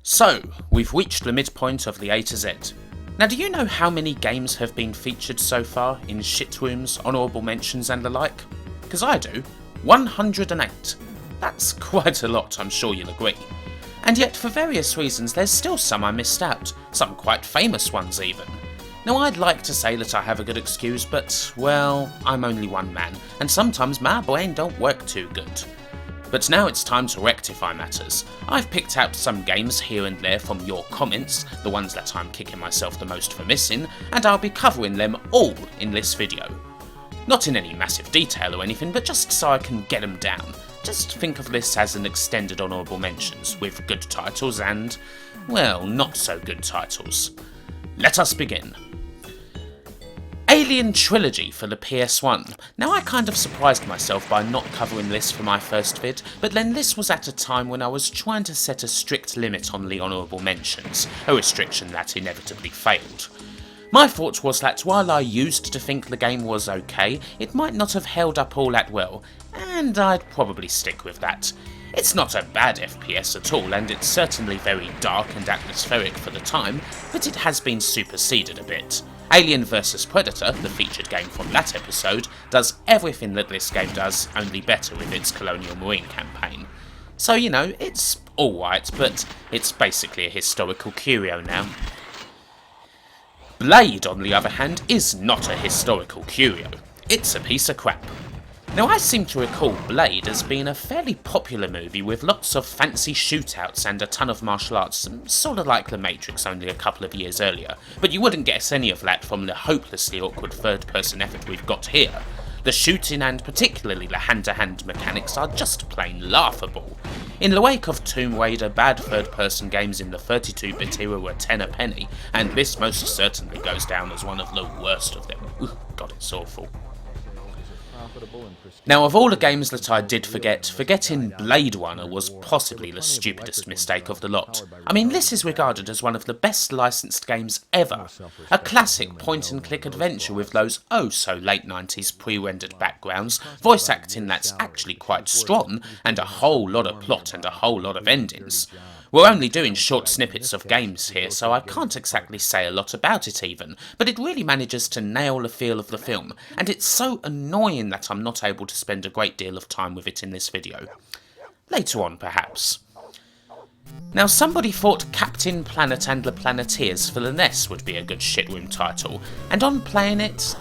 So, we've reached the midpoint of the A to Z. Now, do you know how many games have been featured so far in shit rooms, honourable mentions and the like? Because I do. 108. That's quite a lot, I'm sure you'll agree. And yet, for various reasons, there's still some I missed out, some quite famous ones even. Now, I'd like to say that I have a good excuse, but, well, I'm only one man, and sometimes my brain don't work too good. But now it's time to rectify matters. I've picked out some games here and there from your comments, the ones that I'm kicking myself the most for missing, and I'll be covering them all in this video. Not in any massive detail or anything, but just so I can get them down. Just think of this as an extended honourable mentions, with good titles and, well, not so good titles. Let us begin. Alien Trilogy for the PS1. Now, I kind of surprised myself by not covering this for my first vid, but then this was at a time when I was trying to set a strict limit on the honourable mentions, a restriction that inevitably failed. My thought was that while I used to think the game was okay, it might not have held up all that well, and I'd probably stick with that. It's not a bad FPS at all, and it's certainly very dark and atmospheric for the time, but it has been superseded a bit. Alien vs Predator, the featured game from that episode, does everything that this game does, only better with its Colonial Marine campaign. So, you know, it's alright, but it's basically a historical curio now. Blade, on the other hand, is not a historical curio. It's a piece of crap. Now, I seem to recall Blade as being a fairly popular movie with lots of fancy shootouts and a ton of martial arts, sort of like The Matrix only a couple of years earlier, but you wouldn't guess any of that from the hopelessly awkward third-person effort we've got here. The shooting and particularly the hand-to-hand mechanics are just plain laughable. In the wake of Tomb Raider, bad third-person games in the 32-bit era were 10 a penny, and this most certainly goes down as one of the worst of them. Ugh, God, it's awful. Now, of all the games that I did forget, forgetting Blade Runner was possibly the stupidest mistake of the lot. I mean, this is regarded as one of the best licensed games ever. A classic point-and-click adventure with those oh-so-late 90s pre-rendered backgrounds, voice acting that's actually quite strong, and a whole lot of plot and a whole lot of endings. We're only doing short snippets of games here, so I can't exactly say a lot about it even, but it really manages to nail the feel of the film, and it's so annoying that I'm not able to spend a great deal of time with it in this video. Later on, perhaps. Now, somebody thought Captain Planet and the Planeteers for the NES would be a good shitroom title, and on playing it...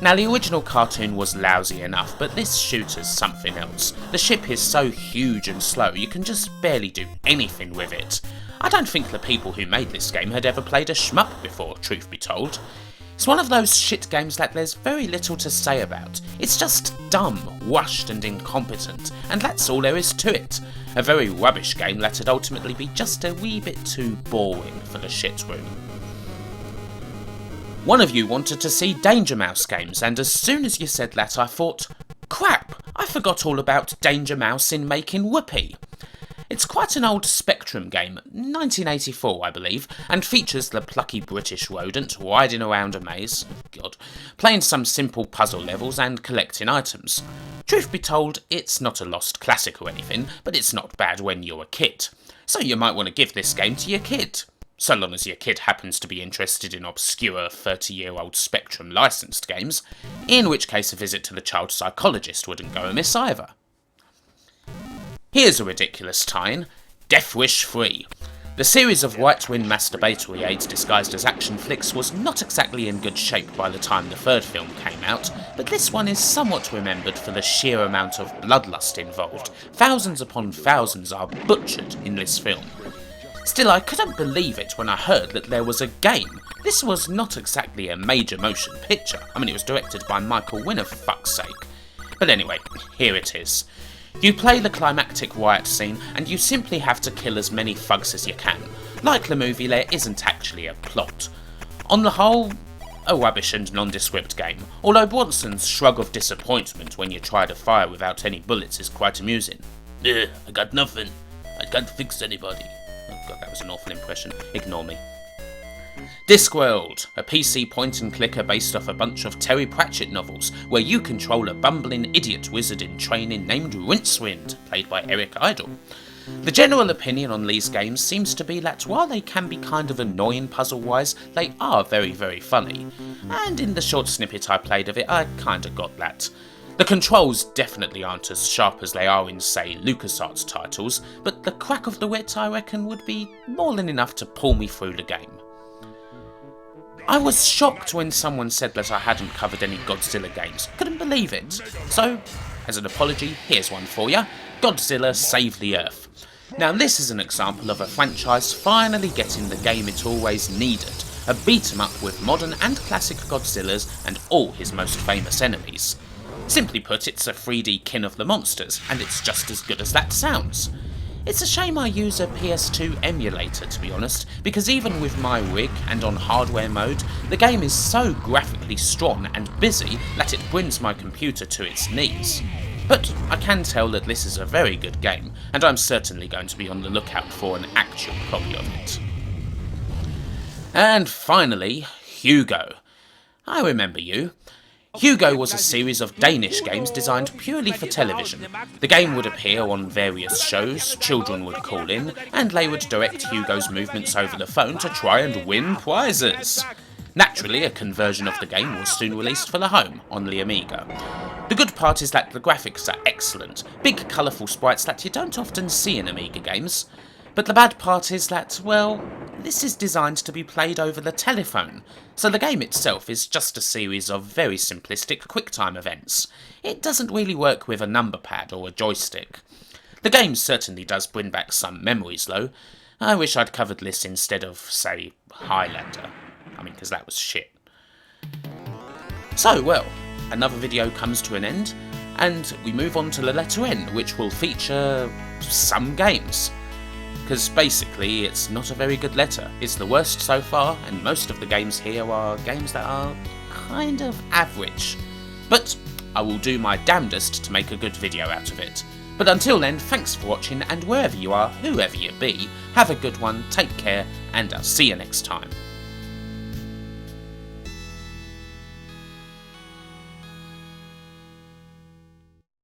Now, the original cartoon was lousy enough, but this shooter's something else. The ship is so huge and slow, you can just barely do anything with it. I don't think the people who made this game had ever played a shmup before, truth be told. It's one of those shit games that there's very little to say about. It's just dumb, rushed and incompetent, and that's all there is to it. A very rubbish game that'd ultimately be just a wee bit too boring for the shit room. One of you wanted to see Danger Mouse games, and as soon as you said that I thought, crap, I forgot all about Danger Mouse in making Whoopee. It's quite an old Spectrum game, 1984 I believe, and features the plucky British rodent riding around a maze, God, playing some simple puzzle levels and collecting items. Truth be told, it's not a lost classic or anything, but it's not bad when you're a kid. So you might want to give this game to your kid. So long as your kid happens to be interested in obscure 30-year-old Spectrum licensed games, in which case a visit to the child psychologist wouldn't go amiss either. Here's a ridiculous tie-in, Death Wish 3. The series of right-wing masturbatory aids disguised as action flicks was not exactly in good shape by the time the third film came out, but this one is somewhat remembered for the sheer amount of bloodlust involved. Thousands upon thousands are butchered in this film. Still, I couldn't believe it when I heard that there was a game. This was not exactly a major motion picture. I mean, it was directed by Michael Winner, for fuck's sake. But anyway, here it is. You play the climactic riot scene, and you simply have to kill as many thugs as you can. Like the movie, there isn't actually a plot. On the whole, a rubbish and nondescript game, although Bronson's shrug of disappointment when you try to fire without any bullets is quite amusing. I got nothing. I can't fix anybody. Oh god, that was an awful impression. Ignore me. Discworld, a PC point-and-clicker based off a bunch of Terry Pratchett novels, where you control a bumbling idiot wizard in training named Rincewind, played by Eric Idle. The general opinion on these games seems to be that while they can be kind of annoying puzzle-wise, they are very, very funny. And in the short snippet I played of it, I kinda got that. The controls definitely aren't as sharp as they are in, say, LucasArts titles, but the crack of the whip, I reckon, would be more than enough to pull me through the game. I was shocked when someone said that I hadn't covered any Godzilla games. Couldn't believe it. So, as an apology, here's one for you. Godzilla Save the Earth. Now this is an example of a franchise finally getting the game it always needed. A beat 'em up with modern and classic Godzillas and all his most famous enemies. Simply put, it's a 3D kin of the monsters, and it's just as good as that sounds. It's a shame I use a PS2 emulator, to be honest, because even with my rig and on hardware mode, the game is so graphically strong and busy that it brings my computer to its knees. But I can tell that this is a very good game, and I'm certainly going to be on the lookout for an actual copy of it. And finally, Hugo. I remember you. Hugo was a series of Danish games designed purely for television. The game would appear on various shows, children would call in, and they would direct Hugo's movements over the phone to try and win prizes. Naturally, a conversion of the game was soon released for the home, on the Amiga. The good part is that the graphics are excellent, big colourful sprites that you don't often see in Amiga games. But the bad part is that, well, this is designed to be played over the telephone, so the game itself is just a series of very simplistic QuickTime events. It doesn't really work with a number pad or a joystick. The game certainly does bring back some memories though. I wish I'd covered this instead of, say, Highlander. I mean, because that was shit. So, well, another video comes to an end, and we move on to the letter N, which will feature some games. Because basically it's not a very good letter. It's the worst so far, and most of the games here are games that are kind of average. But I will do my damnedest to make a good video out of it. But until then, thanks for watching, and wherever you are, whoever you be, have a good one, take care, and I'll see you next time.